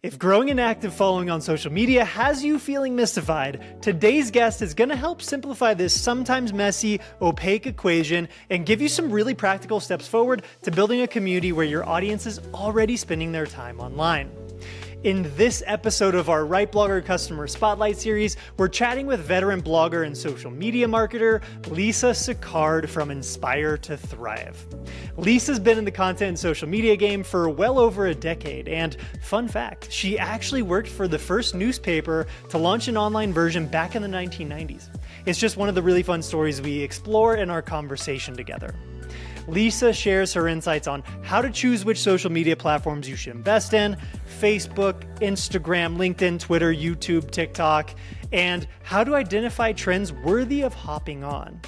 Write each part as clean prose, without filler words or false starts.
If growing an active following on social media has you feeling mystified, today's guest is going to help simplify this sometimes messy, opaque equation and give you some really practical steps forward to building a community where your audience is already spending their time online. In this episode of our RightBlogger Customer Spotlight series, we're chatting with veteran blogger and social media marketer, Lisa Sicard from Inspire to Thrive. Lisa's been in the content and social media game for well over a decade, and fun fact, she actually worked for the first newspaper to launch an online version back in the 1990s. It's just one of the really fun stories we explore in our conversation together. Lisa shares her insights on how to choose which social media platforms you should invest in, Facebook, Instagram, LinkedIn, Twitter, YouTube, TikTok, and how to identify trends worthy of hopping on.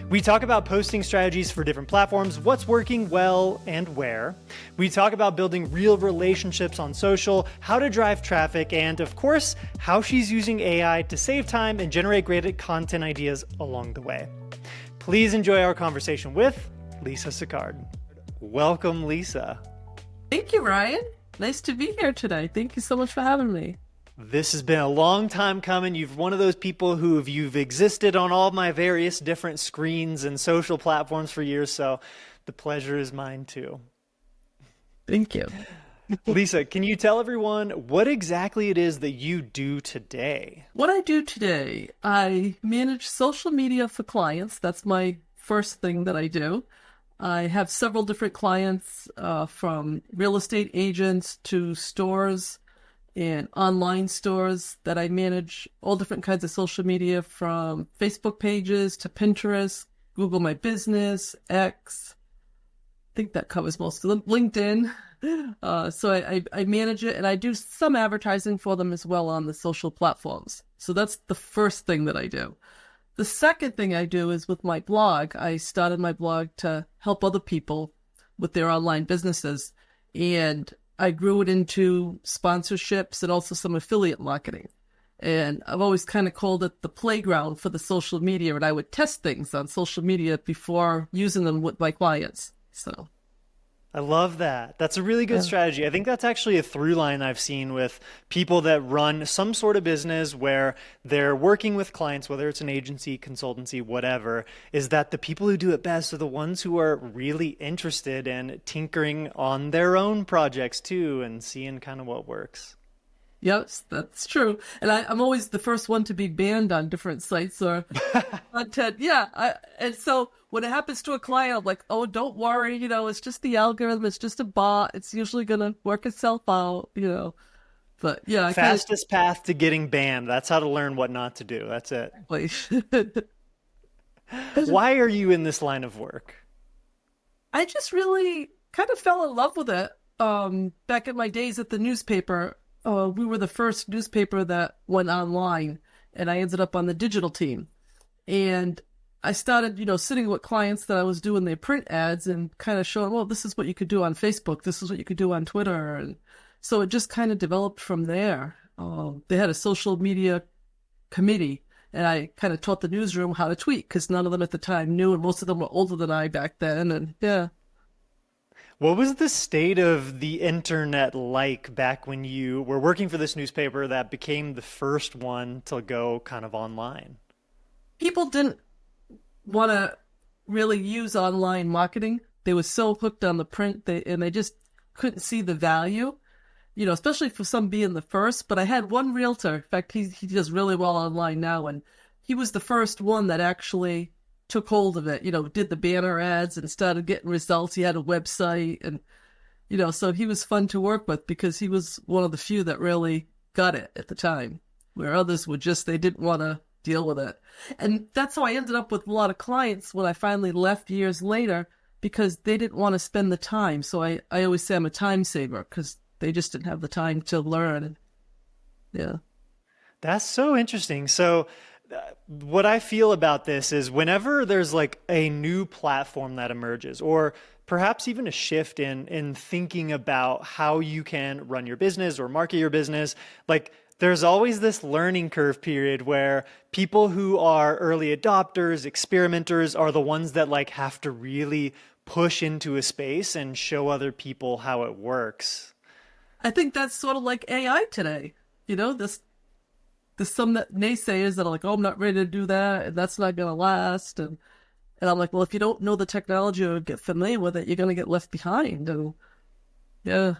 We talk about posting strategies for different platforms, what's working well and where. We talk about building real relationships on social, how to drive traffic, and of course, how she's using AI to save time and generate great content ideas along the way. Please enjoy our conversation with Lisa Sicard. Welcome, Lisa. Thank you, Ryan. Nice to be here today. Thank you so much for having me. This has been a long time coming. You've one of those people you've existed on all my various different screens and social platforms for years, so the pleasure is mine too. Thank you. Lisa, can you tell everyone what exactly it is that you do today? What I do today, I manage social media for clients. That's my first thing that I do. I have several different clients, from real estate agents to stores and online stores that I manage all different kinds of social media, from Facebook pages to Pinterest, Google My Business, X. I think that covers most of them. LinkedIn. So I manage it, and I do some advertising for them as well on the social platforms. So that's the first thing that I do. The second thing I do is with my blog. I started my blog to help other people with their online businesses, and I grew it into sponsorships and also some affiliate marketing. And I've always kind of called it the playground for the social media, and I would test things on social media before using them with my clients. So I love that. That's a really good strategy. I think that's actually a through line I've seen with people that run some sort of business where they're working with clients, whether it's an agency, consultancy, whatever, is that the people who do it best are the ones who are really interested in tinkering on their own projects too and seeing kind of what works. Yes, that's true. And I'm always the first one to be banned on different sites or content. Yeah. And so when it happens to a client, I'm like, oh, don't worry. It's just the algorithm. It's just a bot. It's usually going to work itself out, But yeah. Fastest path to getting banned. That's how to learn what not to do. That's it. Why are you in this line of work? I just really kind of fell in love with it. Back in my days at the newspaper, we were the first newspaper that went online, and I ended up on the digital team. And I started, sitting with clients that I was doing their print ads and kind of showing, well, this is what you could do on Facebook. This is what you could do on Twitter. And so it just kind of developed from there. They had a social media committee, and I kind of taught the newsroom how to tweet because none of them at the time knew, and most of them were older than I back then. And yeah. What was the state of the internet like back when you were working for this newspaper that became the first one to go kind of online? People didn't want to really use online marketing. They were so hooked on the print, and they just couldn't see the value, especially for some being the first. But I had one realtor, in fact, he does really well online now, and he was the first one that actually took hold of it, did the banner ads and started getting results. He had a website, and, so he was fun to work with because he was one of the few that really got it at the time, where others were they didn't want to deal with it. And that's how I ended up with a lot of clients when I finally left years later, because they didn't want to spend the time. So I always say I'm a time saver because they just didn't have the time to learn. Yeah. That's so interesting. So what I feel about this is whenever there's like a new platform that emerges, or perhaps even a shift in thinking about how you can run your business or market your business, like there's always this learning curve period where people who are early adopters, experimenters are the ones that like have to really push into a space and show other people how it works. I think that's sort of like AI today. You know, there's some that naysayers that are like, oh, I'm not ready to do that, and that's not gonna last. And I'm like, well, if you don't know the technology or get familiar with it, you're gonna get left behind. And yeah,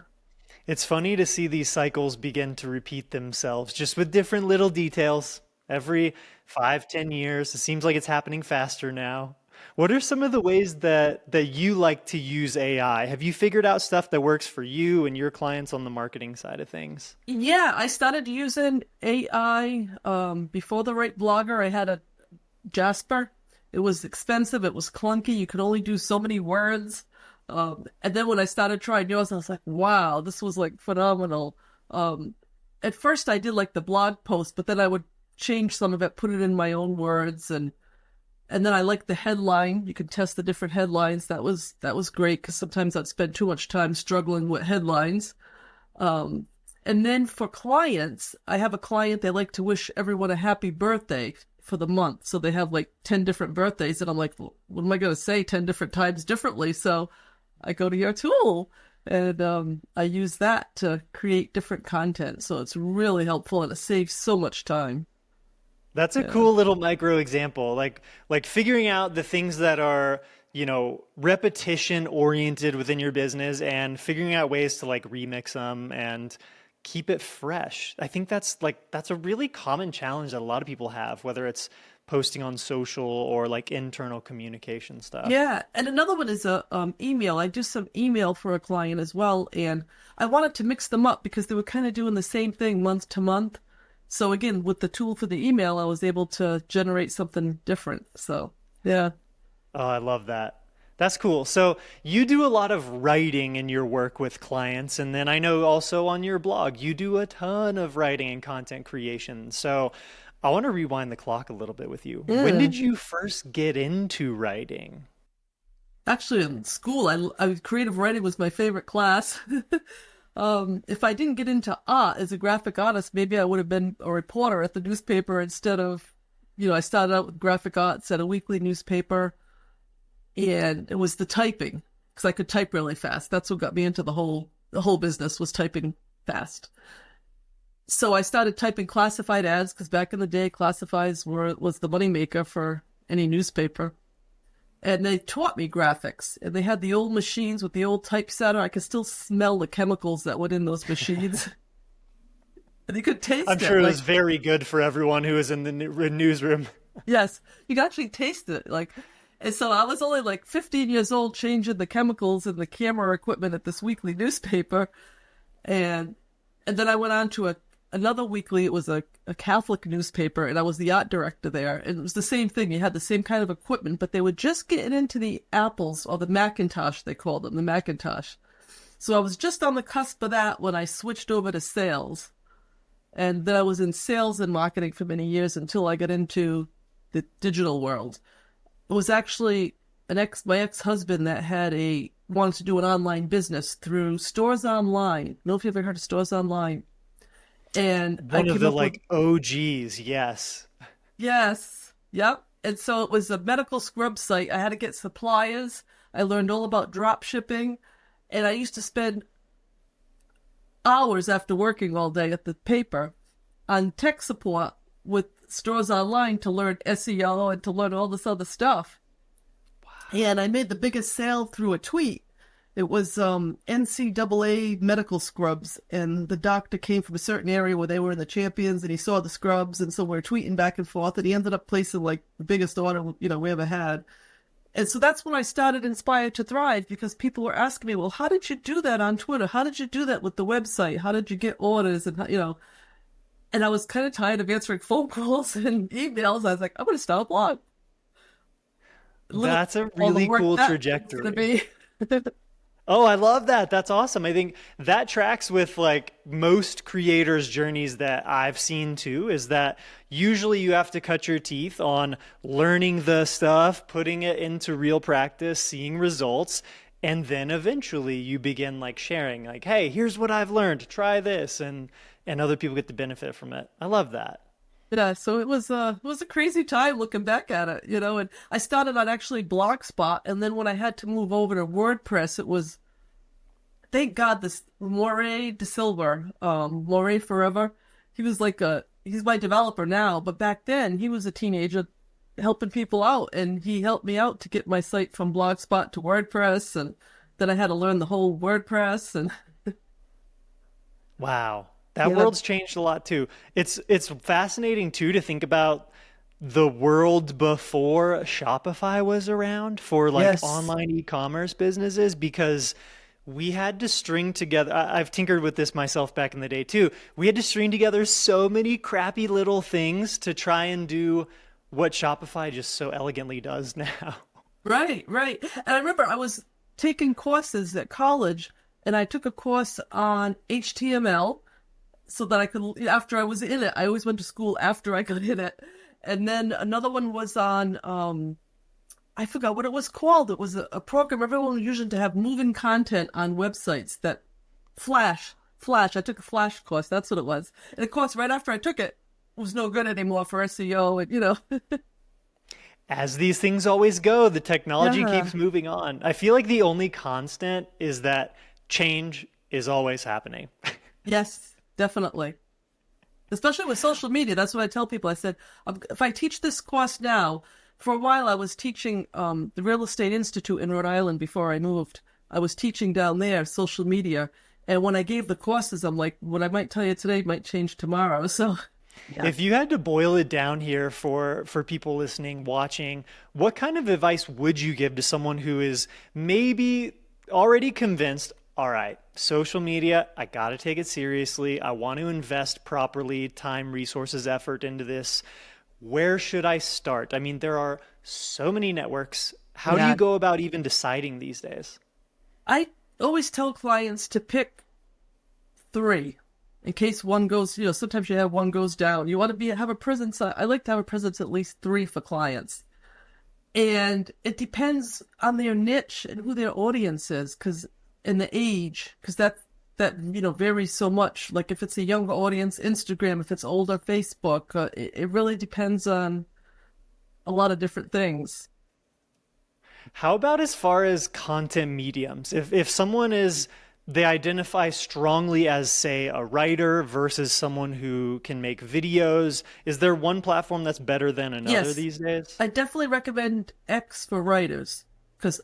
It's funny to see these cycles begin to repeat themselves, just with different little details. Every 5, 10 years, it seems like it's happening faster now. What are some of the ways that you like to use AI? Have you figured out stuff that works for you and your clients on the marketing side of things? yeah. I started using AI before the RightBlogger. I had a Jasper. It was expensive. It was clunky. You could only do so many words. And then when I started trying yours, I was like, wow, this was like phenomenal. At first I did like the blog post, but then I would change some of it, put it in my own words, and then I liked the headline. You could test the different headlines. That was great because sometimes I'd spend too much time struggling with headlines. And then for clients, I have a client, they like to wish everyone a happy birthday for the month. So they have like 10 different birthdays. And I'm like, well, what am I going to say 10 different times differently? So I go to your tool and I use that to create different content. So it's really helpful and it saves so much time. That's a Yeah. cool little micro example. Like figuring out the things that are, repetition oriented within your business and figuring out ways to like remix them and keep it fresh. I think that's a really common challenge that a lot of people have, whether it's posting on social or like internal communication stuff. Yeah, and another one is a email. I do some email for a client as well, and I wanted to mix them up because they were kind of doing the same thing month to month. So again, with the tool for the email, I was able to generate something different. So yeah, Oh, I love that. That's cool. So you do a lot of writing in your work with clients, and then I know also on your blog you do a ton of writing and content creation. So I want to rewind the clock a little bit with you. When yeah. did you first get into writing? Actually, in school, creative writing was my favorite class. If I didn't get into art as a graphic artist, maybe I would have been a reporter at the newspaper instead of, I started out with graphic arts at a weekly newspaper, and it was the typing because I could type really fast. That's what got me into the whole business was typing fast. So I started typing classified ads because back in the day, classifieds was the moneymaker for any newspaper. And they taught me graphics. And they had the old machines with the old typesetter. I could still smell the chemicals that went in those machines. And you could I'm taste sure it. it Like, was very good for everyone who was in the newsroom. yes, you could actually taste it. Like, and so I was only like 15 years old changing the chemicals in the camera equipment at this weekly newspaper. And and then I went on to another weekly. It was a Catholic newspaper, and I was the art director there. And it was the same thing. You had the same kind of equipment, but they were just getting into the Apples or the Macintosh, they called them, the Macintosh. So I was just on the cusp of that when I switched over to sales. And then I was in sales and marketing for many years until I got into the digital world. It was actually my ex-husband that wanted to do an online business through Stores Online. I don't know if you've ever heard of Stores Online. And I One of came the up with, like OGs, yes. yes, yep. And so it was a medical scrub site. I had to get suppliers. I learned all about drop shipping. And I used to spend hours after working all day at the paper on tech support with Stores Online to learn SEO and to learn all this other stuff. And I made the biggest sale through a tweet. It was NCAA medical scrubs, and the doctor came from a certain area where they were in the champions, and he saw the scrubs, and so we're tweeting back and forth, and he ended up placing like the biggest order we ever had. And so that's when I started Inspired to Thrive, because people were asking me, well, how did you do that on Twitter? How did you do that with the website? How did you get orders? And I was kind of tired of answering phone calls and emails. I was like, I'm going to start a blog. Little That's a all the really work cool that's going to trajectory. be. Oh, I love that. That's awesome. I think that tracks with like most creators' journeys that I've seen too, is that usually you have to cut your teeth on learning the stuff, putting it into real practice, seeing results, and then eventually you begin like sharing like, "Hey, here's what I've learned. Try this." And other people get to benefit from it. I love that. Yeah, so it was a crazy time looking back at it, and I started on actually Blogspot, and then when I had to move over to WordPress, thank God this Moray De Silva, Moray Forever. He was like he's my developer now, but back then he was a teenager helping people out, and he helped me out to get my site from Blogspot to WordPress, and then I had to learn the whole WordPress and Wow. That world's changed a lot too. It's fascinating too to think about the world before Shopify was around for like yes, online e-commerce businesses, because we had to string together. I've tinkered with this myself back in the day too. We had to string together so many crappy little things to try and do what Shopify just so elegantly does now. right, right. And I remember I was taking courses at college, and I took a course on HTML so that I could, after I was in it, I always went to school after I got in it. And then another one was on, I forgot what it was called. It was a program everyone was using to have moving content on websites that Flash. I took a Flash course. That's what it was. And of course, right after I took it, it was no good anymore for SEO and, As these things always go, the technology Yeah. keeps moving on. I feel like the only constant is that change is always happening. Yes, definitely. Especially with social media. That's what I tell people. I said, if I teach this course now, for a while I was teaching the Real Estate Institute in Rhode Island before I moved. I was teaching down there social media. And when I gave the courses, I'm like, what I might tell you today might change tomorrow. So, yeah. If you had to boil it down here for people listening, watching, what kind of advice would you give to someone who is maybe already convinced, all right, social media, I got to take it seriously. I want to invest properly, time, resources, effort into this. Where should I start? I mean, there are so many networks. How do Yeah. you go about even deciding these days? I always tell clients to pick 3 in case one goes, sometimes you have one goes down. You want to have a presence. I like to have a presence at least 3 for clients. And it depends on their niche and who their audience is, and the age, because that varies so much. Like if it's a younger audience, Instagram; if it's older, Facebook. It really depends on a lot of different things. How about as far as content mediums? If someone they identify strongly as, say, a writer versus someone who can make videos, is there one platform that's better than another Yes. these days? I definitely recommend X for writers, because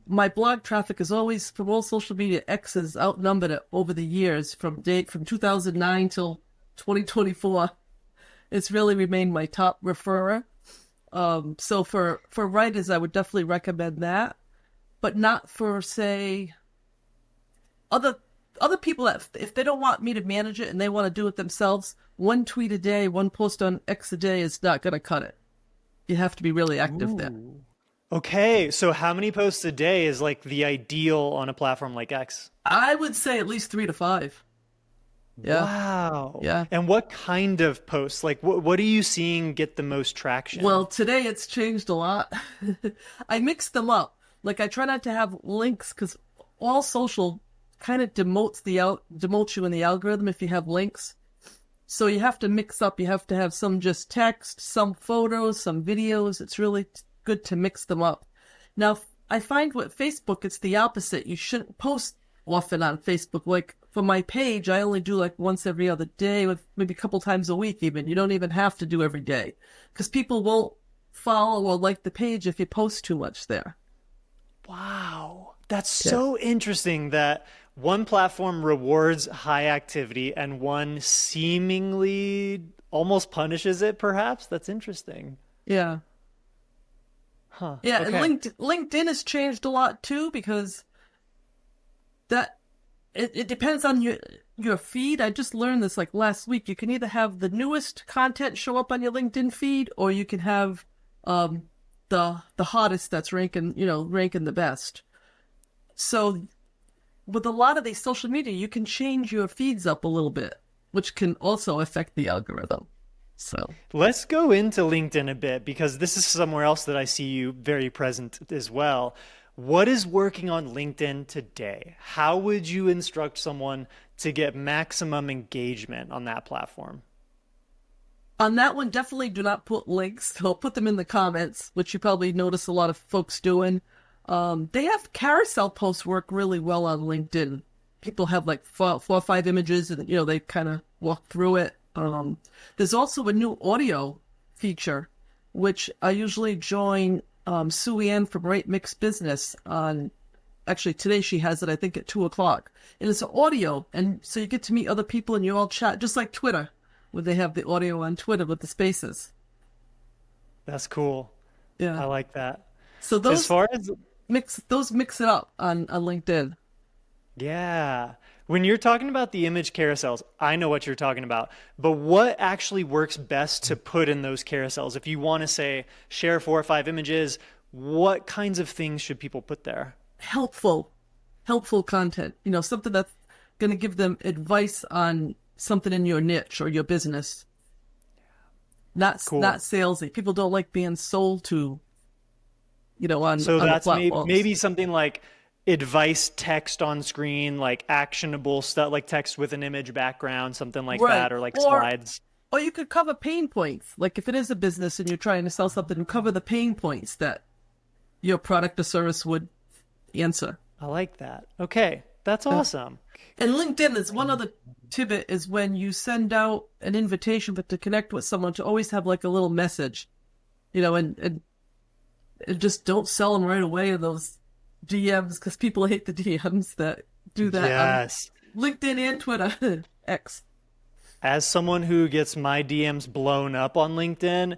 my blog traffic is always from all social media. X has outnumbered it over the years from 2009 till 2024. It's really remained my top referrer. So for writers, I would definitely recommend that, but not for, say, other people that if they don't want me to manage it and they want to do it themselves, one tweet a day, one post on X a day is not going to cut it. You have to be really active there. Okay, so how many posts a day is like the ideal on a platform like X? I would say at least 3 to 5. Yeah. Wow. Yeah. And what kind of posts? Like what are you seeing get the most traction? Well, today it's changed a lot. I mix them up. Like I try not to have links, because all social kind of demotes you in the algorithm if you have links. So you have to mix up. You have to have some just text, some photos, some videos. It's really good to mix them up. Now, I find with Facebook, it's the opposite. You shouldn't post often on Facebook. Like for my page, I only do like once every other day, with maybe a couple times a week even. You don't even have to do every day, because people won't follow or like the page if you post too much there. Wow. That's so interesting that one platform rewards high activity and one seemingly almost punishes it, perhaps. That's interesting. Yeah. Huh. Yeah, Okay. and LinkedIn has changed a lot too, because it depends on your feed. I just learned this like last week. You can either have the newest content show up on your LinkedIn feed, or you can have the hottest that's ranking the best. So with a lot of these social media, you can change your feeds up a little bit, which can also affect the algorithm. So Let's go into LinkedIn a bit, because this is somewhere else that I see you very present as well. What is working on LinkedIn today? How would you instruct someone to get maximum engagement on that platform? on that one, definitely do not put links. I'll put them in the comments, which you probably notice a lot of folks doing. They have carousel posts work really well on LinkedIn. people have like four or five images, and they kind of walk through it. There's also a new audio feature, which I usually join Sue Ann from Right Mix Business on. Actually, today she has it, I think, at 2:00. And it's audio, and so you get to meet other people and you all chat, just like Twitter, where they have the audio on Twitter with the spaces. That's cool. Yeah. I like that. So As far as mix it up on LinkedIn. yeah. When you're talking about the image carousels, I know what you're talking about. But what actually works best to put in those carousels? If you want to say share 4 or 5 images, what kinds of things should people put there? Helpful content. Something that's going to give them advice on something in your niche or your business. Not salesy. People don't like being sold to, on So on that's the platforms. maybe something like advice text on screen, like actionable stuff, like text with an image background, something like Right. that, or like slides. Or you could cover pain points. Like if it is a business and you're trying to sell something, cover the pain points that your product or service would answer. I like that. Okay. That's awesome. And LinkedIn is one other tidbit is when you send out an invitation to connect with someone to always have like a little message, and just don't sell them right away in those DMs, because people hate the DMs that do that. Yes. LinkedIn and Twitter. X. As someone who gets my DMs blown up on LinkedIn,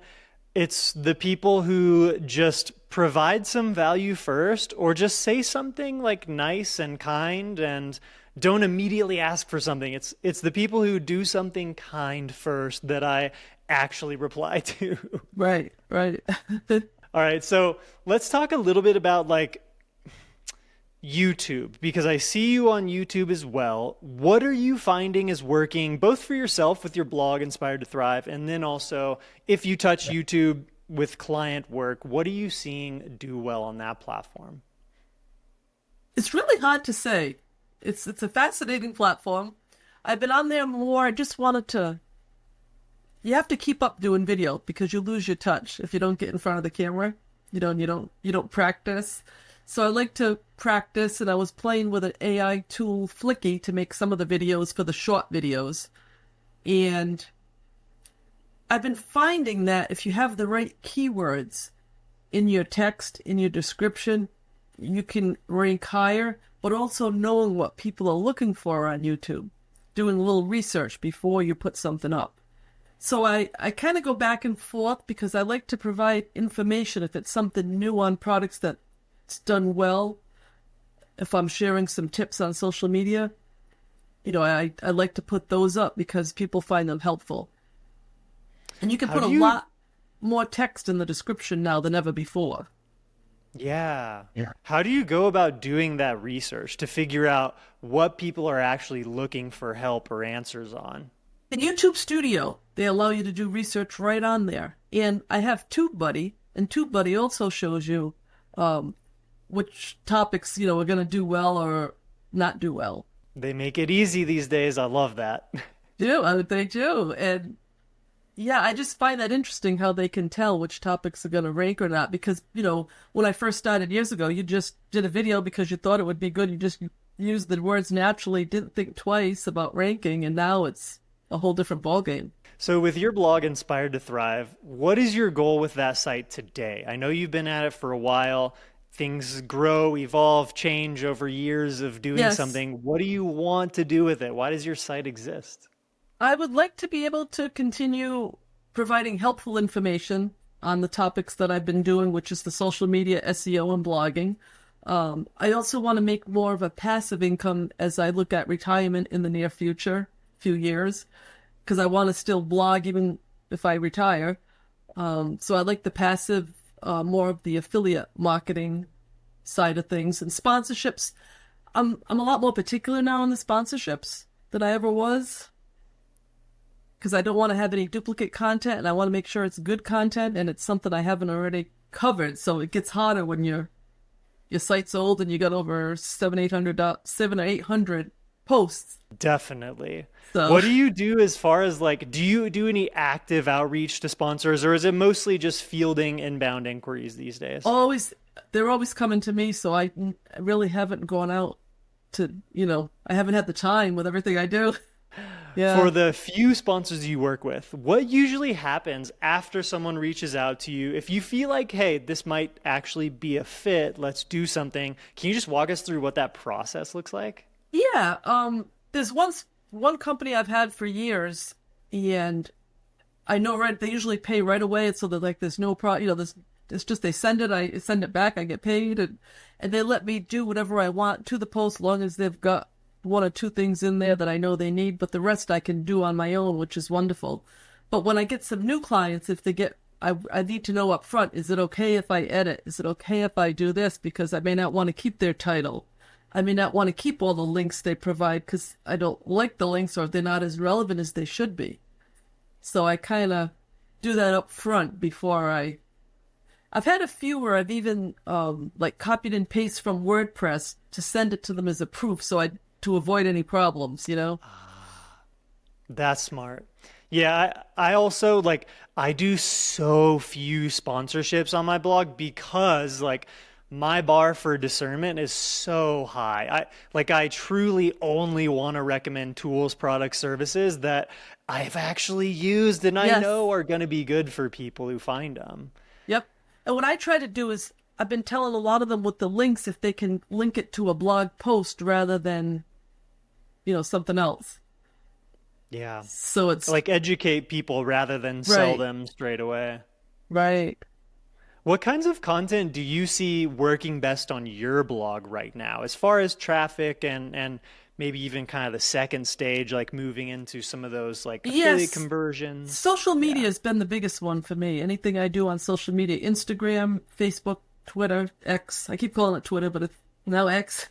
it's the people who just provide some value first, or just say something like nice and kind and don't immediately ask for something. It's the people who do something kind first that I actually reply to. Right. All right, so let's talk a little bit about like YouTube, because I see you on YouTube as well. What are you finding is working both for yourself with your blog Inspired to Thrive, and then also if you touch YouTube with client work, what are you seeing do well on that platform? It's really hard to say. It's a fascinating platform. I've been on there more. I just wanted to. You have to keep up doing video because you lose your touch if you don't get in front of the camera. You don't practice. So I like to practice, and I was playing with an AI tool, Flicky, to make some of the videos for the short videos. And I've been finding that if you have the right keywords in your text, in your description, you can rank higher, but also knowing what people are looking for on YouTube, doing a little research before you put something up. So I kind of go back and forth because I like to provide information if it's something new on products that's done well. If I'm sharing some tips on social media, I like to put those up because people find them helpful. And you can put a lot more text in the description now than ever before. Yeah. How do you go about doing that research to figure out what people are actually looking for help or answers on? In YouTube Studio, they allow you to do research right on there. And I have TubeBuddy, and TubeBuddy also shows you which topics, are going to do well or not do well. They make it easy these days. I love that. They do. And yeah, I just find that interesting how they can tell which topics are going to rank or not. Because, when I first started years ago, you just did a video because you thought it would be good. You just used the words naturally, didn't think twice about ranking. And now it's a whole different ballgame. So with your blog, Inspired to Thrive, what is your goal with that site today? I know you've been at it for a while. Things grow, evolve, change over years of doing something. What do you want to do with it? Why does your site exist? I would like to be able to continue providing helpful information on the topics that I've been doing, which is the social media, SEO, and blogging. I also want to make more of a passive income as I look at retirement in the near future, few years, because I want to still blog even if I retire. So I like the passive, more of the affiliate marketing side of things. And sponsorships, I'm a lot more particular now on the sponsorships than I ever was, because I don't want to have any duplicate content, and I want to make sure it's good content and it's something I haven't already covered. So it gets harder when your site's old and you got over 700 or 800 posts. Definitely. So, what do you do as far as do you do any active outreach to sponsors, or is it mostly just fielding inbound inquiries these days? they're always coming to me, so I really haven't gone out I haven't had the time with everything I do. Yeah. For the few sponsors you work with, what usually happens after someone reaches out to you? If you feel like, hey, this might actually be a fit, let's do something. Can you just walk us through what that process looks like? Yeah. There's one company I've had for years, and I know they usually pay right away. So they're like, there's no it's just they send it, I send it back, I get paid, and they let me do whatever I want to the post, as long as they've got one or two things in there that I know they need, but the rest I can do on my own, which is wonderful. But when I get some new clients, I need to know up front, is it okay if I edit? Is it okay if I do this? Because I may not want to keep their title. I may not want to keep all the links they provide because I don't like the links, or they're not as relevant as they should be. So I kind of do that up front before I've had a few where I've even like copied and pasted from WordPress to send it to them as a proof, to avoid any problems, That's smart. Yeah, I also I do so few sponsorships on my blog because my bar for discernment is so high. I truly only want to recommend tools, products, services that I've actually used and I know are going to be good for people who find them. Yep. And what I try to do is I've been telling a lot of them with the links, if they can link it to a blog post rather than something else. Yeah. So it's educate people rather than sell them straight away. Right. What kinds of content do you see working best on your blog right now, as far as traffic and maybe even kind of the second stage, moving into some of those affiliate conversions? Social media has been the biggest one for me. Anything I do on social media, Instagram, Facebook, Twitter, X. I keep calling it Twitter, but it's now X.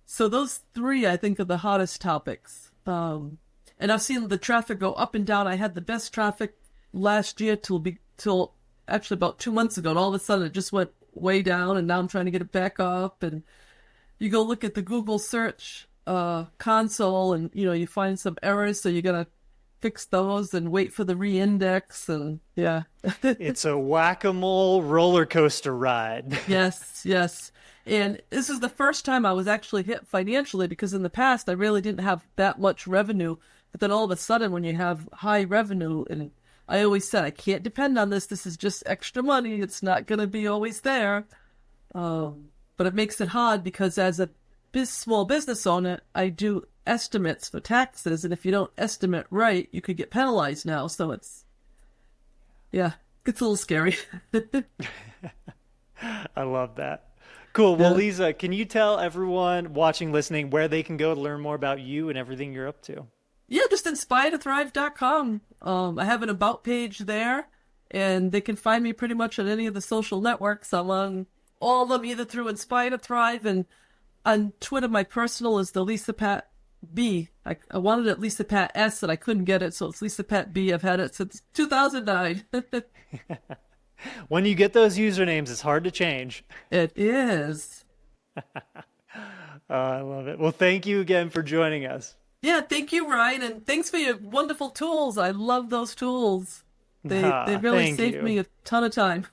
So those three, I think, are the hottest topics. And I've seen the traffic go up and down. I had the best traffic last year till actually about 2 months ago. And all of a sudden it just went way down, and now I'm trying to get it back up. And you go look at the Google search console, and you find some errors, so you gotta fix those and wait for the re-index. And it's a whack-a-mole roller coaster ride. Yes. And this is the first time I was actually hit financially, because in the past I really didn't have that much revenue. But then all of a sudden, when you have high revenue, and I always said, I can't depend on this. This is just extra money. It's not going to be always there. But it makes it hard because as a small business owner, I do estimates for taxes. And if you don't estimate right, you could get penalized now. So it's a little scary. I love that. Cool. Well, Lisa, can you tell everyone watching, listening, where they can go to learn more about you and everything you're up to? Yeah, just inspiredtothrive.com. I have an about page there, and they can find me pretty much on any of the social networks. I'm on all of them, either through Inspire to Thrive, and on Twitter, my personal is the Lisa Pat B. I wanted it Lisa Pat S, and I couldn't get it, so it's Lisa Pat B. I've had it since 2009. When you get those usernames, it's hard to change. It is. I love it. Well, thank you again for joining us. Yeah, thank you, Ryan, and thanks for your wonderful tools. I love those tools. They really saved me a ton of time.